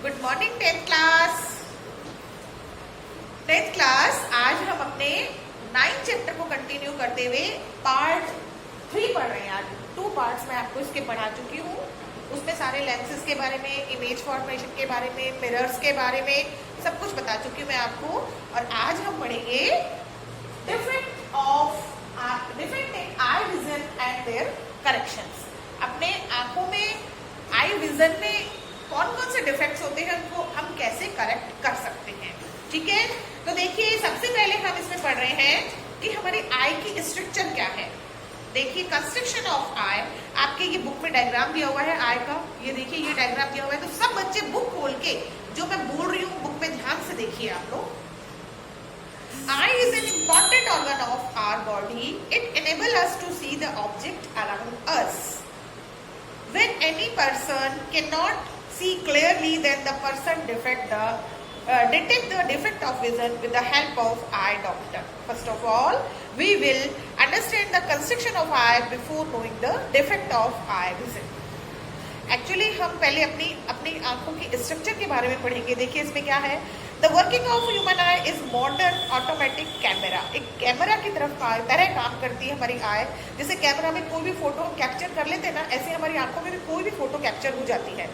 Good morning tenth class. आज हम अपने 9th चैप्टर को कंटिन्यू करते हुए पार्ट 3 पढ़ रहे हैं। आज 2 पार्ट्स में आपको इसके पढ़ा चुकी हूँ। उसमें सारे लेंसेज के बारे में, इमेज फॉर्मेशन के बारे में, मिरर्स के बारे में सब कुछ बता चुकी हूँ मैं आपको। और आज हम पढ़ेंगे defect in eye vision and their corrections. अपने आंखों में, आई विजन में कौन कौन से डिफेक्ट्स होते हैं, उनको हम कैसे करेक्ट कर सकते हैं। ठीक है, तो देखिए सबसे पहले हम इसमें पढ़ रहे हैं कि हमारी आई की स्ट्रक्चर क्या है। देखिए कंस्ट्रक्शन ऑफ आई, आपके ये बुक में डायग्राम दिया हुआ है आई का। ये देखिए ये डायग्राम दिया हुआ है, तो सब बच्चे बुक खोल के जो मैं बोल रही हूँ बुक में ध्यान से देखिए आप लोग। Eye is an important organ of our body. It enables us to see the object around us. When any person cannot see clearly, then the person detect the defect of vision with the help of eye doctor. First of all, we will understand the construction of eye before knowing the defect of eye vision. Actually हम पहले अपनी आंखों की structure के बारे में पढ़ेंगे। देखिए इसमें क्या है। The working of human I is modern automatic camera. एक कैमरा की तरह काम करती है हमारी आई। जैसे कैमरा में कोई भी फोटो हम कैप्चर कर लेते हैं ना, ऐसे हमारी आंखों में भी कोई भी फोटो कैप्चर हो जाती है।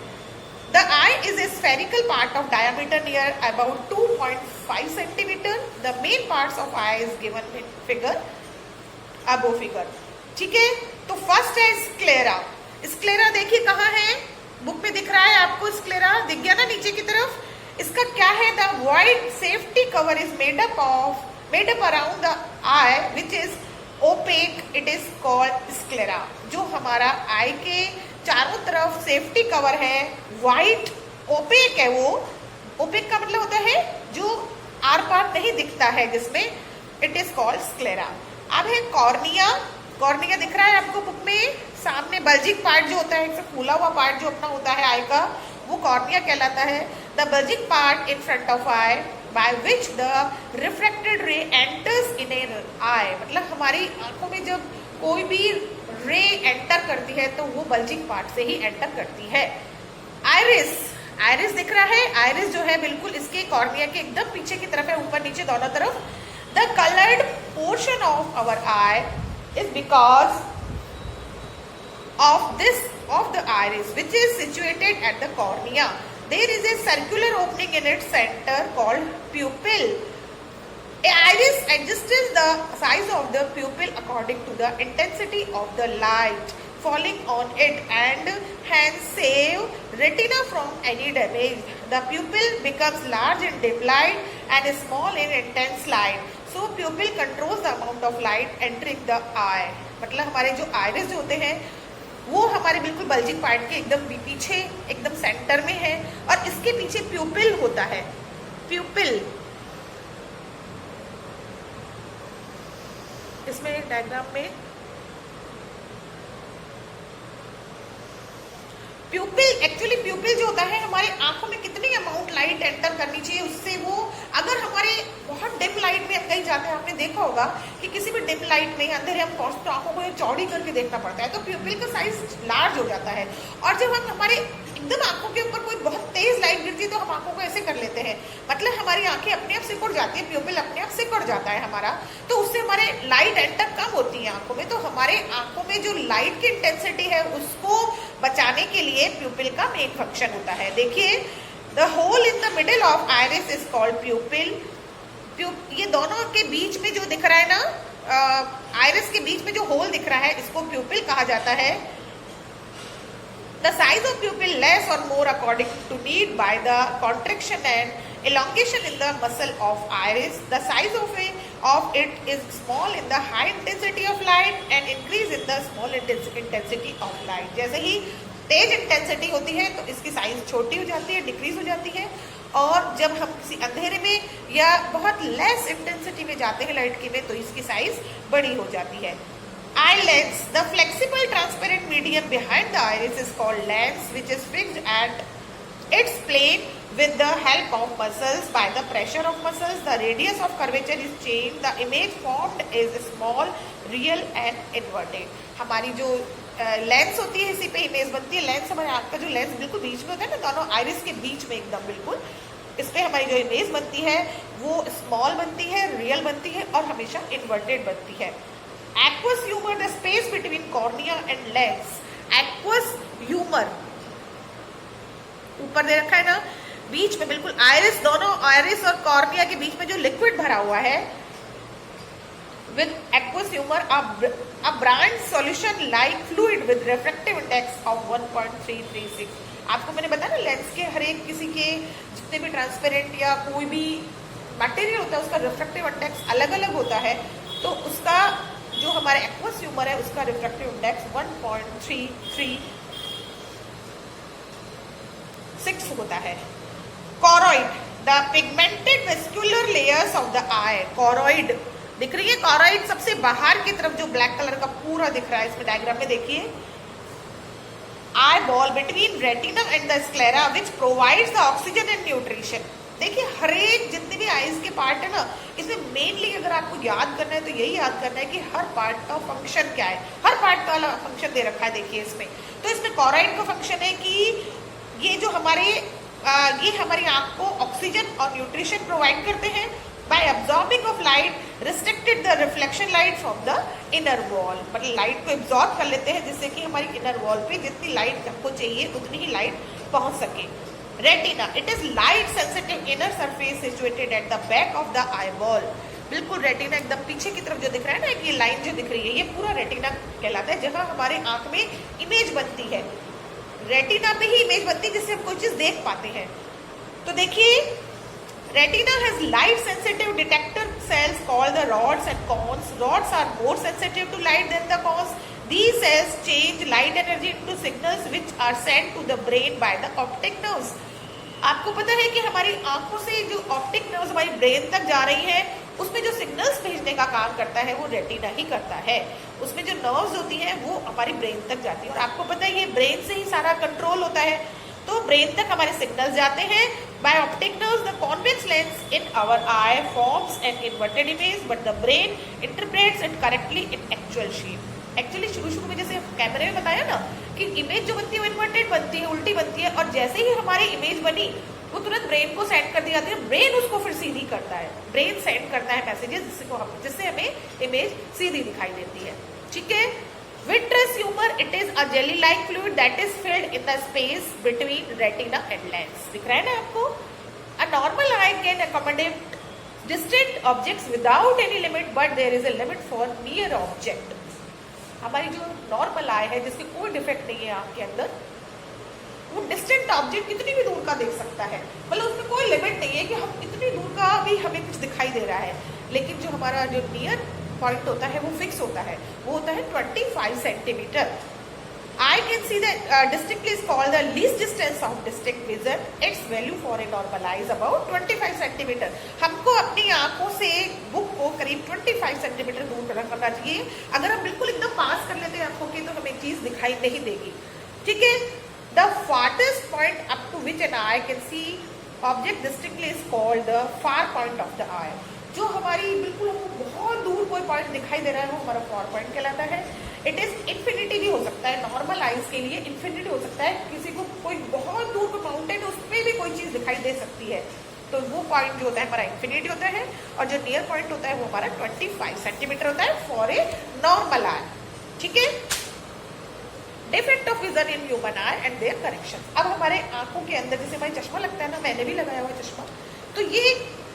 The I is a spherical part of diameter near about 2.5 centimetre. The main parts of I is given in figure above figure. ठीक है, तो फर्स्ट है स्क्लेरा। स्क्लेरा देखिए कहाँ है, बुक में दिख रहा है आपको। स्क्लेरा दिख गया ना नीचे की तरफ। इसका क्या है, the wide safety cover is made up around the eye which is opaque, it is called sclera. जो हमारा आई के चारों तरफ सेफ्टी कवर है, वाइट ओपेक है। वो ओपेक का मतलब होता है जो आर पार नहीं दिखता है, जिसमें इट इज कॉल्ड स्क्लेरा। अब है कॉर्निया। कॉर्निया दिख रहा है आपको बुक में। सामने बल्जिंग पार्ट जो होता है, एक फूला हुआ पार्ट जो अपना होता है आई का, वो कॉर्निया कहलाता है। The bulging part in front of eye by which the refracted ray enters in a eye. मतलब हमारी आंखों में जब कोई भी रे एंटर करती है तो वो बल्जिंग पार्ट से ही एंटर करती है। आइरिस, आइरिस दिख रहा है। आइरिस जो है बिल्कुल इसके कॉर्निया के एकदम पीछे की तरफ है, ऊपर नीचे दोनों तरफ। The coloured portion of our eye is because of the iris which is situated at the cornea. There is a circular opening in its center called pupil. A iris adjusts the size of the pupil according to the intensity of the light falling on it and hence save retina from any damage. The pupil becomes large in dim light and small in intense light. So pupil controls the amount of light entering the eye. मतलब हमारे जो iris जो होते हैं वो हमारे बिल्कुल bulging part के एकदम पीछे, एकदम सेंटर में है, और इसके पीछे प्यूपिल होता है। प्यूपिल इसमें एक डायग्राम में प्यूपिल, एक्चुअली प्यूपिल जो होता है हमारे आंखों में कितनी अमाउंट लाइट एंटर करनी चाहिए, उससे वो अगर हमारे बहुत डिम लाइट में हम कहीं जाते हैं, आपने देखा होगा कि किसी भी डिम लाइट में अंधेरे हम तो आंखों को चौड़ी करके देखना पड़ता है, तो प्यूपिल का साइज लार्ज हो जाता है। और जब हम हमारे एकदम आंखों के ऊपर कोई बहुत तेज लाइट गिरती है तो हम आंखों को ऐसे कर लेते हैं, मतलब हमारी आंखें अपने आप सिकुड़ जाती है, प्यूपिल अपने आप सिकुड़ जाता है हमारा, तो उससे हमारे लाइट एंटर कम होती है आंखों में। तो हमारे आंखों में जो लाइट की इंटेंसिटी है उसको बचाने के लिए प्यूपिल का मेन फंक्शन होता है। देखिए the hole in the middle of iris is called pupil. ये दोनों के बीच में जो दिख रहा है ना, आइरिस के बीच में जो होल दिख रहा है, इसको प्यूपिल कहा जाता है। The size of pupil less or more according to need by the contraction and elongation in the muscle of iris. The size of it is small in the high intensity of light and increase in the small intensity of light. जैसे ही तेज intensity होती है तो इसकी size छोटी हो जाती है, decrease हो जाती है, और जब हम किसी अंधेरे में या बहुत लेस इंटेंसिटी में जाते हैं लाइट की में तो इसकी साइज बड़ी हो जाती है। Eye lens, the flexible transparent medium behind the iris is called lens, which is fixed at its plane with the help of muscles. By the pressure of muscles, the radius of curvature is changed. The image formed is small, real and inverted. हमारी जो lens होती है, इसी पे image बनती है। Lens हमारे आँख का जो लेंस बिल्कुल बीच में होता है ना, दोनों आइरिस के बीच में एकदम बिल्कुल, इस पे हमारी जो इमेज बनती है वो स्मॉल बनती है, रियल बनती है और हमेशा इन्वर्टेड बनती है। Aqueous humour, the space between cornea and lens. Aqueous humour ऊपर दे रखा है ना, बीच में बिल्कुल आइरिस, दोनों आइरिस और कॉर्निया के बीच में जो लिक्विड भरा हुआ है, with aqueous humor a brand solution like fluid with refractive index of 1.336। आपको मैंने बताया ना, लेंस के हर एक किसी के जितने भी ट्रांसपेरेंट या कोई भी मटेरियल होता है उसका रिफ्रैक्टिव इंडेक्स अलग अलग होता है। तो उसका जो हमारा एक्वस ह्यूमर है उसका रिफ्रैक्टिव इंडेक्स 1.336 होता है। Choroid, the pigmented vascular layers of the eye. Choroid दिख रही है, कॉरॉइड सबसे बाहर की तरफ जो ब्लैक कलर का पूरा दिख रहा है इसमें डायग्राम में देखिए। Eye ball between retina and the sclera which provides the oxygen and nutrition. देखिए हर एक जितने भी आईज के पार्ट है ना, इसमें मेनली अगर आपको याद करना है तो यही याद करना है कि हर पार्ट का फंक्शन क्या है। हर पार्ट का अलग फंक्शन दे रखा है देखिए इसमें। तो इसमें कॉरॉइड का फंक्शन है कि ये जो ये हमारी आंख को ऑक्सीजन और न्यूट्रिशन प्रोवाइड करते हैं। By absorbing of light, restricted the reflection light from the inner wall। मतलब लाइट को एब्जॉर्ब कर लेते हैं जिससे कि हमारी इनर वॉल पे जितनी लाइट हमको चाहिए उतनी ही लाइट पहुंच सके। Retina, it is light sensitive inner surface situated at the back of the eye ball. बिल्कुल रेटिना एकदम पीछे की तरफ जो दिख रहा है ना, ये लाइन जो दिख रही है ये पूरा रेटिना कहलाता है, जहाँ हमारे आंख में इमेज बनती है। रेटिना पे ही इमेज बनती है जिससे हम कोई चीज देख पाते हैं। तो देखिए retina has light sensitive detector cells called the rods and cones। rods are more sensitive to light than the cones। these cells change light energy into signals which are sent to the brain by the optic nerves। आपको पता है कि हमारी आंखों से जो optic nerves हमारी brain तक जा रही है उसमें जो सिग्नल्स भेजने का काम करता है वो रेटिना ही करता है। उसमें जो नर्व्स होती हैं वो हमारी ब्रेन तक जाती है और आपको पता है ये ब्रेन से ही सारा कंट्रोल होता है। तो ब्रेन तक हमारे सिग्नल्स जाते हैं by optic nerves। the convex lens in our eye forms an inverted image but the brain interprets it correctly in actual shape। Actually शुरू में जैसे कैमरे में बताया ना कि इमेज जो बनती है वो इन्वर्टेड बनती है, उल्टी बनती है, और जैसे ही हमारी इमेज बनी वो तुरंत ब्रेन को सेंड कर दी जाती है। ब्रेन उसको फिर सीधी करता है, ब्रेन सेंड करता है मैसेजेस जिससे हमें इमेज सीधी दिखाई देती है। ठीक है। Vitreous humor, it is a jelly-like fluid that is filled in the space between retina and lens। दिख रहा है ना आपको। A normal eye can accommodate distant objects without any limit, but there is a limit for near object। हमारी जो normal आई है जिसके कोई डिफेक्ट नहीं है आँख के अंदर, वो डिस्टेंट ऑब्जेक्ट कितनी भी दूर का देख सकता है, मतलब उसमें कोई लिमिट नहीं है कि हम इतनी दूर का भी हमें कुछ दिखाई दे रहा है। लेकिन जो हमारा जो नियर पॉइंट होता है वो फिक्स होता है, वो होता है 25 centimetre. I can see that distinctly is called the least distance of distinct vision। its value for a normal eye is about 25 centimetre. हमको अपनी आंखों से बुक को करीब 25 सेंटीमीटर दूर करना चाहिए। अगर हम बिल्कुल एकदम पास कर लेते हैं आंखों के तो हमें चीज दिखाई नहीं देगी। ठीक है। The farthest point up to which an eye can see object distinctly is called the far point of the eye। जो हमारी बिल्कुल बहुत दूर कोई पॉइंट दिखाई दे रहा है वो हमारा फार पॉइंट कहलाता है। इट इज इन्फिनिटी भी हो सकता है, नॉर्मल आइज के लिए इन्फिनिटी हो सकता है। किसी को कोई बहुत दूर का माउंटेन उस पर भी कोई चीज दिखाई दे सकती है, तो वो पॉइंट जो होता है हमारा इन्फिनिटी होता है, और जो नियर पॉइंट होता है वो हमारा 25 सेंटीमीटर होता है फॉर ए नॉर्मल आई। ठीक है। Defect of vision in human eye and their correction. अब हमारे आंखों के अंदर जैसे हमारे चश्मा लगता है ना, मैंने भी लगाया हुआ चश्मा, तो ये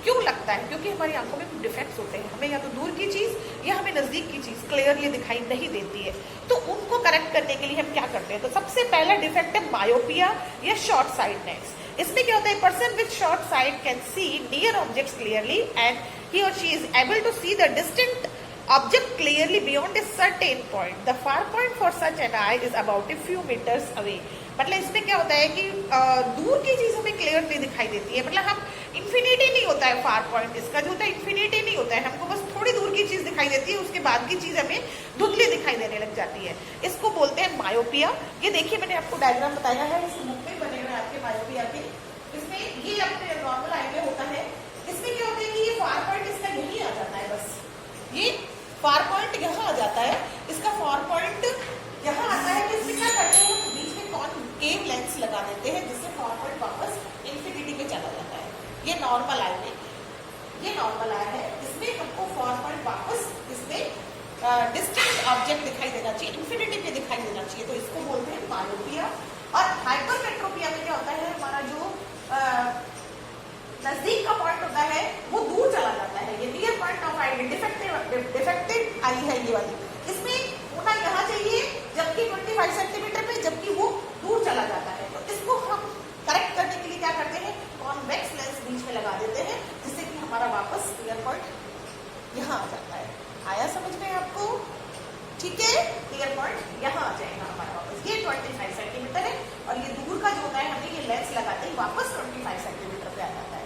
क्यों लगता है? क्योंकि हमारी आंखों में कुछ डिफेक्ट्स होते हैं, हमें या तो दूर की चीज या हमें नजदीक की चीज क्लियरली दिखाई नहीं देती है। तो उनको करेक्ट करने के लिए हम क्या करते हैं? तो सबसे पहला डिफेक्ट है मायोपिया या शॉर्ट साइटनेस। इसमें क्या होता है, person with short sight can see near objects clearly and he और she is able to see the distant object clearly beyond a certain point. The far point for such an eye is about a few metres away. मतलब इसमें क्या होता है कि दूर की चीज हमें क्लियरली दिखाई देती है, मतलब हम इन्फिनिटी नहीं होता है फार पॉइंट, इसका जो होता है इन्फिनिटी नहीं होता है, हमको बस थोड़ी दूर की चीज दिखाई देती है, उसके बाद की चीज हमें धुंधली दिखाई देने लग जाती है। इसको बोलते हैं मायोपिया। ये देखिए मैंने आपको डायग्राम बताया है, इस बुक में बने हुए आपके मायोपिया के। इसमें ये अपने नॉर्मल आई में होता है। इसमें क्या होता है कि ये फार पॉइंट इसका यही आ जाता है, बस ये फार पॉइंट यहाँ आ जाता है। इसका फार पॉइंट यहाँ आता है कि इसमें क्या करते हैं, हम बीच में कॉनकेव लेंस लगा देते हैं जिससे फॉरवर्ड वापस इंफिनिटी पे चला जाता है। ये नॉर्मल आई में, ये नॉर्मल आई है, इसमें हमको फॉरवर्ड वापस इसमें डिस्टेंट ऑब्जेक्ट दिखाई देना चाहिए, इंफिनिटी पे दिखाई देना चाहिए, तो इसको बोलते हैं मायोपिया। और हाइपरमेट्रोपिया में क्या होता है, हमारा जो नजदीक का पॉइंट होता है वो दूर चला जाता है। ये near point of I, defected आई है ये वाली, इसमें होना यहाँ चाहिए जबकि 25 सेंटीमीटर पे, जबकि वो दूर चला जाता है। तो इसको हम करेक्ट करने के लिए क्या करते हैं, कॉन्वेक्स लेंस बीच में लगा देते हैं जिससे कि हमारा वापस क्लियर पॉइंट यहाँ आ जाता है। आया समझ में आपको? ठीक है, क्लियर पॉइंट यहाँ आ जाएगा हमारा वापस। ये 25 सेंटीमीटर है और ये दूर का जो होता है हमें ये लेंस लगाते ही वापस 25 सेंटीमीटर पे आ जाता है।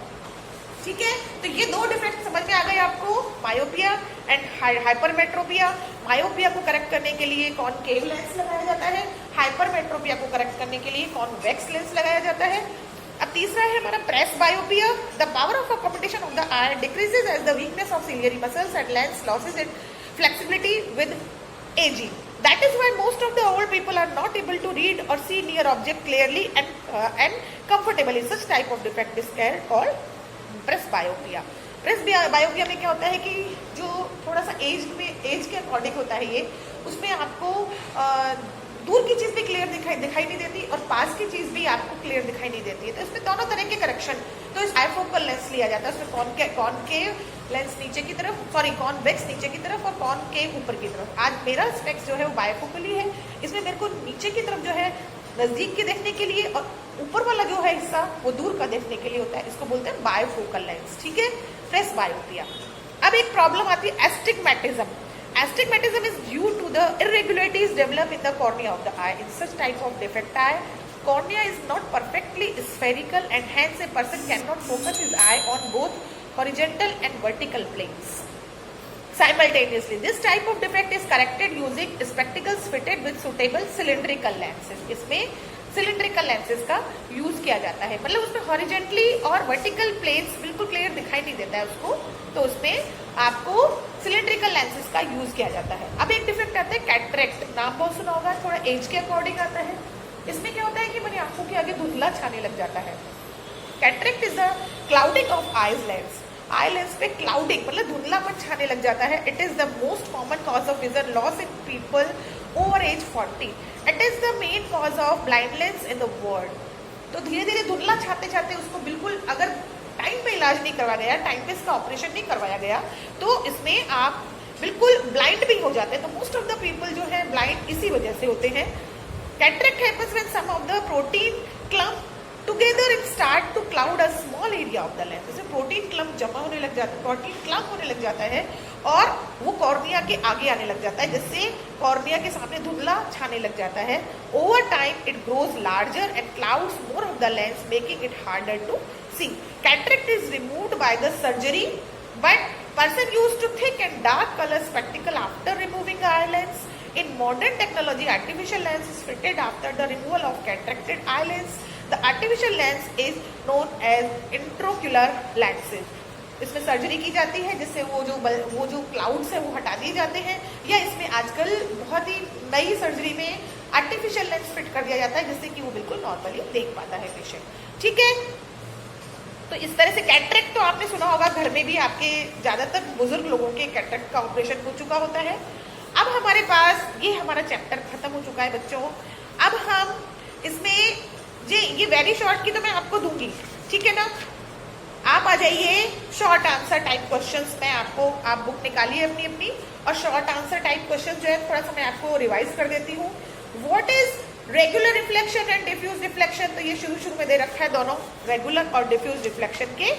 ठीक है, तो ये दो डिफेक्ट समझ में आ गए आपको, मायोपिया एंड हाइपरमेट्रोपिया। मायोपिया को करेक्ट करने के लिए कॉनकेव लेंस लगाया जाता है, हाइपरमेट्रोपिया को करेक्ट करने के लिए कॉन्वेक्स लेंस लगाया जाता है। अब तीसरा है हमारा presbyopia. The power of accommodation of the eye decreases as the weakness of ciliary muscles and lens loses it flexibility with aging. That is why most of the old people are not able to read or see near object clearly and comfortably. Such type of defect is called presbyopia. Presbyopia में क्या होता है कि जो थोड़ा सा as के according होता है ये, उसमें आपको दूर की चीज भी क्लियर दिखाई नहीं देती और पास की चीज भी आपको क्लियर दिखाई नहीं देती है। तो इसमें दोनों तरह के करेक्शन, तो इस आईफोकल लेंस लिया जाता है, उसमें कॉनकेव लेंस नीचे की तरफ, सॉरी कॉन्वेक्स नीचे की तरफ और कॉनकेव ऊपर की तरफ। आज मेरा स्पेक्स जो है वो बायोफोकल ही है, इसमें मेरे को नीचे की तरफ जो है नजदीक के देखने के लिए और ऊपर वाला जो है हिस्सा वो दूर का देखने के लिए होता है, इसको बोलते हैं बायोफोकल लेंस। ठीक है, प्रेस बायोपिया। अब एक प्रॉब्लम आती है astigmatism. Astigmatism is due to the irregularities developed in the cornea of the eye. In such type of defect eye, cornea is not perfectly spherical and hence a person cannot focus his eye on both horizontal and vertical planes simultaneously. This type of defect is corrected using spectacles fitted with suitable cylindrical lenses. इसमें cylindrical lenses का use किया जाता है, मतलब उसमें horizontally और vertical planes बिल्कुल clear दिखाई नहीं देता है उसको, तो उसमें आपको सिलिंड्रिकल लेंसेज का यूज किया जाता है। अब एक डिफेक्ट आता है कैटरेक्ट, नाम बहुत सुना होगा, थोड़ा एज के अकॉर्डिंग आता है। इसमें क्या होता है कि मेरी आंखों के आगे धुंधला छाने लग जाता है। Cataract is the clouding of eye's lens. Eye lens पे क्लाउडिंग मतलब धुंधलापन छाने लग जाता है। It is the most common cause of vision loss in people over age 40। It is the main cause of blindness in the world. तो धीरे धीरे धुंधला छाते छाते उसको बिल्कुल अगर टाइम पे इलाज नहीं करवाया गया, टाइम पे इसका ऑपरेशन नहीं करवाया गया, तो इसमें आप बिल्कुल ब्लाइंड भी हो जाते हैं। तो मोस्ट ऑफ द पीपल जो है ब्लाइंड इसी वजह से होते हैं। Cataract happens when some of the protein clump together and start to cloud a small area of the lens. जैसे प्रोटीन क्लम्प जमा होने लग जाता है, प्रोटीन क्लम्प होने लग जाता है और वो कॉर्निया के आगे आने लग जाता है, जिससे कॉर्निया के सामने धुंधला छाने लग जाता है। Over time it grows larger and clouds more of the lens making it harder to see. Cataract is removed by the surgery, but person used to thick and dark color spectacle after removing the eye lens. In modern technology, artificial lens is fitted after the removal of cataracted eye lens. The artificial lens is known as intraocular lenses. इसमें surgery की जाती है जिससे वो जो clouds है वो हटा दिए जाते हैं, या इसमें आजकल बहुत ही नई सर्जरी में आर्टिफिशियल लेंस फिट कर दिया जाता है जिससे कि वो बिल्कुल नॉर्मली देख पाता है पेशेंट। ठीक है, तो इस तरह से कैटरेक्ट तो आपने सुना होगा, घर में भी आपके ज्यादातर बुजुर्ग लोगों के कैटरेक्ट का ऑपरेशन हो चुका होता है। अब हमारे पास ये हमारा चैप्टर खत्म हो चुका है बच्चों। अब हम इसमें ये वेरी शॉर्ट की तो मैं आपको दूंगी, ठीक है ना। आप आ जाइए शॉर्ट आंसर टाइप क्वेश्चंस में, आप बुक निकालिए अपनी अपनी और शॉर्ट आंसर टाइप क्वेश्चन जो है थोड़ा सा मैं आपको रिवाइज कर देती हूँ। What is regular reflection and diffuse reflection, तो ये शुरू में दे रखा है दोनों, रेगुलर और डिफ्यूज रिफ्लेक्शन के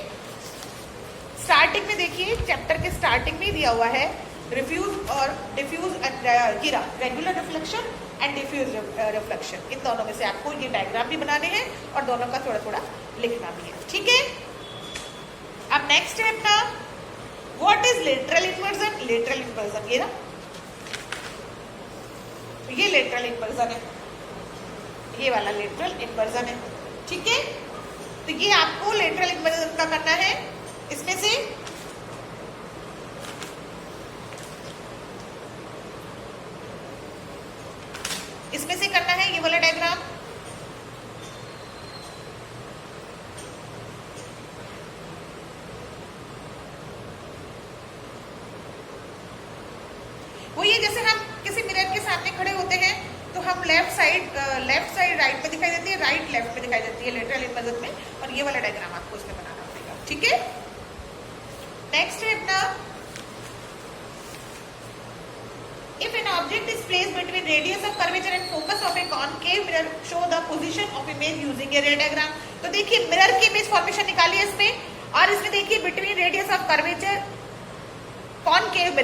स्टार्टिंग में देखिए, चैप्टर के स्टार्टिंग में दिया हुआ है रिफ्यूज और डिफ्यूज गिरा, regular reflection and diffuse reflection. इन दोनों में से आपको ये डायग्राम भी बनाने हैं और दोनों का थोड़ा थोड़ा लिखना भी है, ठीक है। अब नेक्स्ट है अपना what is lateral inversion. Lateral inversion ये ना, ये लेटरल इन्वर्जन है, ये वाला लेटरल इन्वर्जन है, ठीक है। तो ये आपको लेटरल इन्वर्जन का करना है। इसमें से हम लेफ्ट साइड राइट में दिखाई देती है, राइट लेफ्ट में दिखाई देती है लेटरल इमेज में, और ये वाला डायग्राम आपको इसमें बनाना पड़ेगा, ठीक है। नेक्स्ट है अपना, if an object is placed between radius of curvature and focus of a concave mirror, show the position of image using a ray diagram। तो देखिए मिरर की इमेज फॉर्मेशन निकालिए इसमें, और इसमें देखिए between radius of curvature concave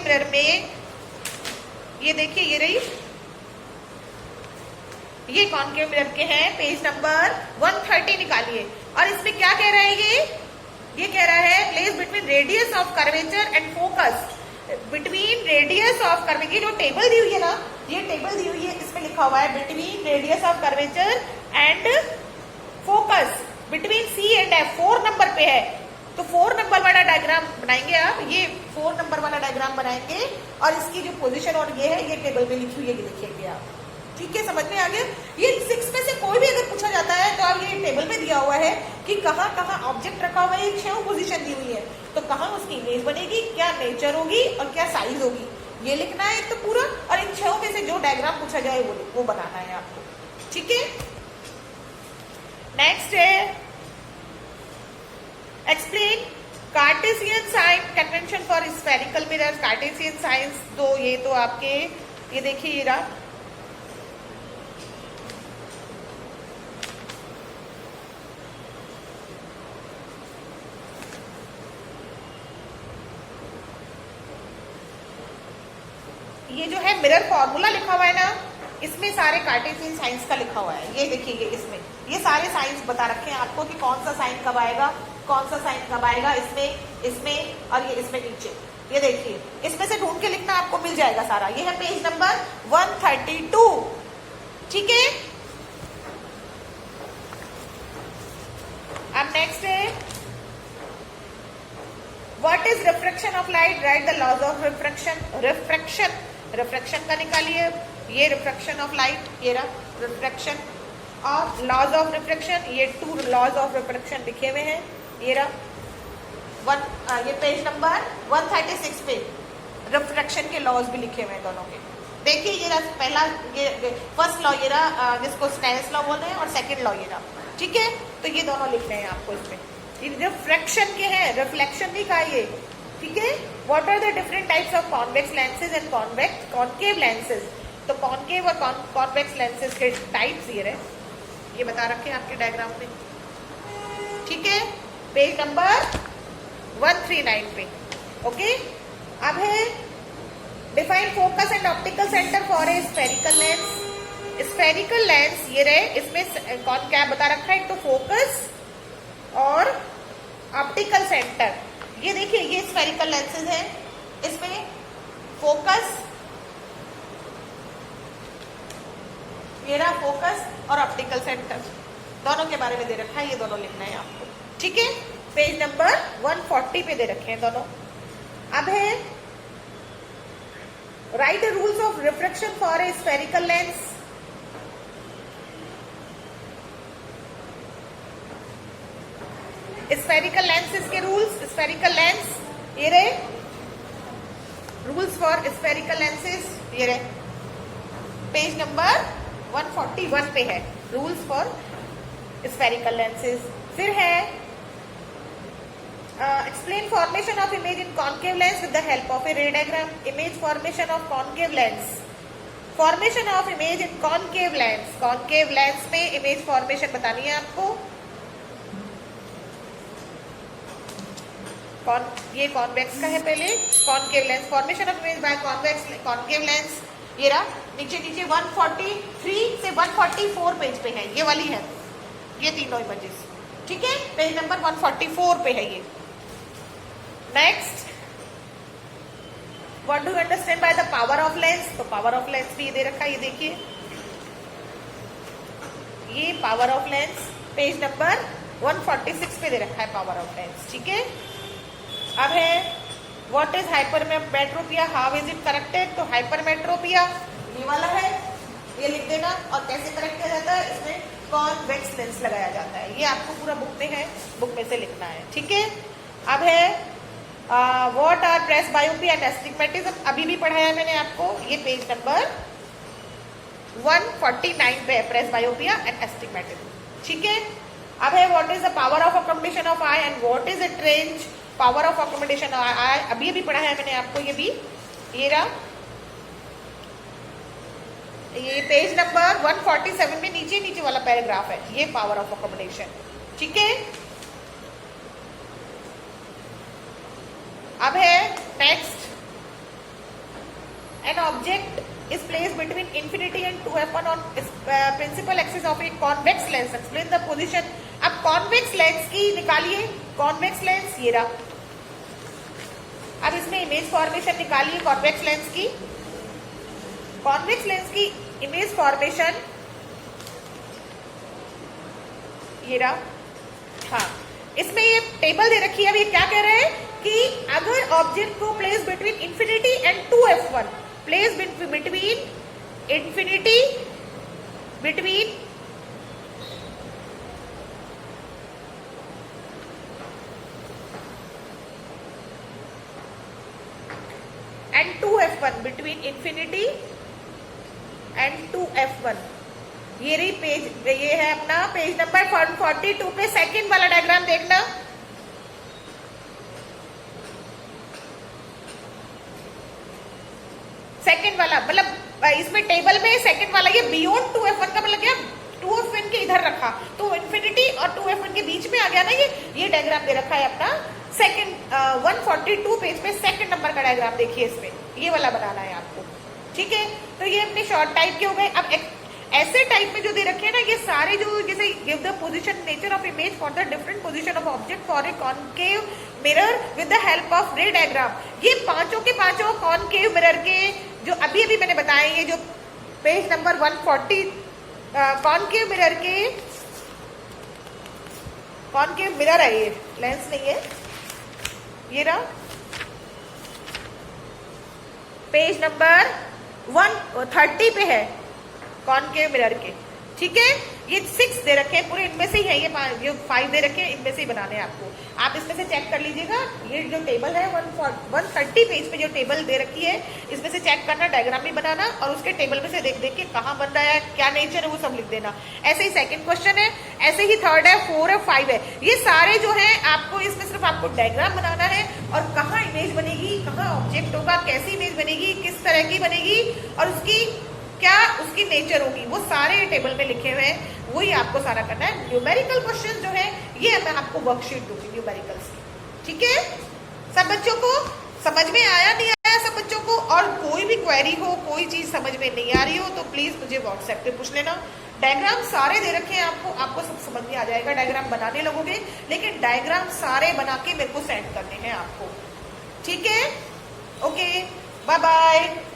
mirror में ये देखिए ये रही, ये कॉनकेव मिरर के हैं, पेज नंबर 130 निकालिए। और इसमें क्या कह रहा है, ये कह रहा है place between radius of curvature and focus, between radius of curvature, ये जो टेबल दी हुई है ना, ये टेबल दी हुई है, इसमें लिखा हुआ है between radius of curvature and focus between C and F, 4 number पे है। तो 4 नंबर वाला डायग्राम बनाएंगे आप, ये 4 नंबर वाला डायग्राम बनाएंगे, और इसकी जो पोजीशन और ये है, ये टेबल में लिखी हुई है, ये लिखेंगे आप, ठीक है, समझ में आ गया। ये 6 में से कोई भी अगर पूछा जाता है तो आप ये टेबल में दिया हुआ है कि कहाँ कहाँ ऑब्जेक्ट रखा हुआ है, 6 पोजीशन दी हुई है, तो कहाँ उसकी इमेज बनेगी, क्या नेचर होगी और क्या साइज होगी, ये लिखना है एक तो पूरा, और इन 6 में से जो डायग्राम पूछा जाए वो बनाना है आपको, ठीक है। नेक्स्ट है explain Cartesian sign convention for spherical mirror. Cartesian science तो ये तो आपके, ये देखिए ये रहा, ये जो है मिरर फॉर्मूला लिखा हुआ है ना, इसमें सारे कार्टेशियन साइंस का लिखा हुआ है, ये देखिए ये इसमें ये सारे साइंस बता रखे हैं आपको कि कौन सा साइन कब आएगा, कौन सा साइन कब आएगा, इसमें और ये इसमें नीचे, ये देखिए इसमें से ढूंढ के लिखना आपको मिल जाएगा सारा। ये है पेज नंबर 132, ठीक है। अब नेक्स्ट है what is refraction of light, write the laws of refraction. Refraction का निकालिए, ये रिफ्रैक्शन ऑफ लाइट, ये रहा रिफ्रैक्शन, और लॉज ऑफ रिफ्रैक्शन, ये 2 लॉज ऑफ रिफ्रैक्शन लिखे हुए हैं, ये रहा ये पेज नंबर 136 पे रिफ्रैक्शन के लॉज भी लिखे हुए हैं दोनों के। देखिए ये रहा पहला, ये फर्स्ट लॉ ये रहा जिसको स्नेल्स लॉ बोलते हैं, और सेकंड लॉ ये रहा, ठीक है। तो ये दोनों लिखने हैं आपको इसमें, ये रिफ्रैक्शन के हैं, रिफ्लेक्शन नहीं कहा ये, ठीक है। What are the different types of convex lenses and concave lenses. तो कॉनकेव और कॉन्वेक्स लेंसेज के टाइप्स ये रहे, ये बता रखे हैं आपके डायग्राम में, ठीक है, पेज नंबर 139 पे, ओके। अब है define focus and optical centre for a spherical lens. Spherical lens ये रहे, इसमें कौन क्या बता रखा है, एक तो फोकस और ऑप्टिकल सेंटर। ये देखिए ये स्फेरिकल लेंसेज हैं, इसमें फोकस, ये रहा फोकस और ऑप्टिकल सेंटर, दोनों के बारे में दे रखा है, ये दोनों लिखना है आपको, ठीक है। पेज नंबर 140 पे दे रखे हैं दोनों। अब है right the rules of refraction for a spherical lens. Spherical lenses के रूल्स, स्फेरिकल लेंस ये रहे, रूल्स फॉर स्फेरिकल लेंसेज ये रहे, पेज नंबर 141 पे है रूल्स फॉर स्फेरिकल लेंसेज। फिर है explain formation of image in concave lens with the help of a ray diagram। image formation of concave lens, formation of image in concave lens, concave lens में image formation बतानी है आपको। ये convex का है पहले, concave lens, formation of image by concave lens ये रहा, नीचे 143 से 144 पेज पे है, ये वाली है, ये तीनों इमेजेस, ठीक है, पेज नंबर 144 पे है ये। Next, what do you understand by the power of lens. तो पावर ऑफ लेंस भी ये दे रखा है, ये देखिए ये power of lens page number 146 पे दे रखा है पावर ऑफ लेंस, ठीक है। अब है what is hypermetropia, how is it corrected. तो हाइपरमेट्रोपिया ये वाला है, ये लिख देना, और कैसे करेक्ट किया जाता है, इसमें कॉन्वेक्स लेंस लगाया जाता है, ये आपको पूरा बुक में है, बुक में से लिखना है, ठीक है। अब है what are presbyopia and astigmatism, अभी भी पढ़ाया मैंने आपको, ये पेज नंबर 149 पे है प्रेस बायोपिया एंड एस्टिग्मेटिज्म। ठीक है, अब है what is the power of accommodation of eye and what is it range. Power of accommodation eye अभी अभी पढ़ा है मैंने आपको, ये भी ये रहा, ये पेज नंबर 147 में नीचे नीचे वाला पैराग्राफ है, ये पावर ऑफ अकोमोडेशन। ठीक है, अब है next, an object is placed between infinity and 2f1 on principal axis of a convex lens. Explain the position. अब convex lens की निकालिए, convex lens ये रहा। अब इसमें इमेज फॉर्मेशन निकालिए convex lens की। convex lens की इमेज फॉर्मेशन ये रहा। हाँ, इसमें ये टेबल दे रखी है। अब ये क्या कह रहे हैं कि अगर ऑब्जेक्ट को place between infinity and 2f1, place between infinity between and 2f1, between infinity and 2f1, ये रही पेज, ये है अपना पेज नंबर 142 पे सेकंड वाला डायग्राम देखना। सेकंड वाला मतलब इसमें टेबल में सेकंड वाला ये बियॉन्ड 2f1 का मतलब क्या, 2f1 के इधर रखा तो इंफिनिटी और 2f1 के बीच में आ गया ना, ये डायग्राम दे रखा है अपना सेकंड 142 पेज पे सेकंड नंबर का डायग्राम देखिए, इसमें ये वाला बनाना है आपको। ठीक है, तो ये अपने शॉर्ट टाइप के हो गए। अब ऐसे टाइप में जो दे रखे हैं ना, ये सारे जो जैसे give the position nature of image for the different position of object for a concave mirror with the help of रे डायग्राम, ये पांचों के पांचों कॉनकेव मिरर के जो अभी अभी मैंने बताए, ये जो पेज नंबर 140 कॉनकेव मिरर के, कॉनकेव मिरर है, ये लेंस नहीं है, ये रहा पेज नंबर 130 पे है कॉनकेव मिरर के। ठीक है, ये 6 दे रखे हैं पूरे, इनमें से ही है, ये 5 दे रखे हैं, इनमें से ही बनाने हैं आपको। आप इसमें से चेक कर लीजिएगा, ये जो टेबल है 130 पेज पे जो टेबल दे रखी है, इसमें से चेक करना, डायग्राम भी बनाना और उसके टेबल में से देख देख के कहाँ बन रहा है, क्या नेचर है, वो सब लिख देना। ऐसे ही सेकंड क्वेश्चन है, ऐसे ही थर्ड है, 4 है, 5 है, ये सारे जो है आपको इसमें सिर्फ आपको डायग्राम बनाना है और कहाँ इमेज बनेगी, कहाँ ऑब्जेक्ट होगा, कैसी इमेज बनेगी, किस तरह की बनेगी और उसकी क्या उसकी नेचर होगी, वो सारे टेबल में लिखे हुए हैं, वही आपको सारा करना है। न्यूमेरिकल क्वेश्चन जो है ये मैं आपको वर्कशीट दूंगी न्यूमेरिकल्स की। ठीक है, सब बच्चों को समझ में आया, नहीं आया सब बच्चों को? और कोई भी क्वेरी हो, कोई चीज समझ में नहीं आ रही हो तो प्लीज मुझे व्हाट्सएप पे पूछ लेना। डायग्राम सारे दे रखे हैं आपको सब समझ में आ जाएगा। डायग्राम बनाने लगोगे, लेकिन डायग्राम सारे बना के मेरे को सेंड करने हैं आपको। ठीक है, ओके, बाय बाय।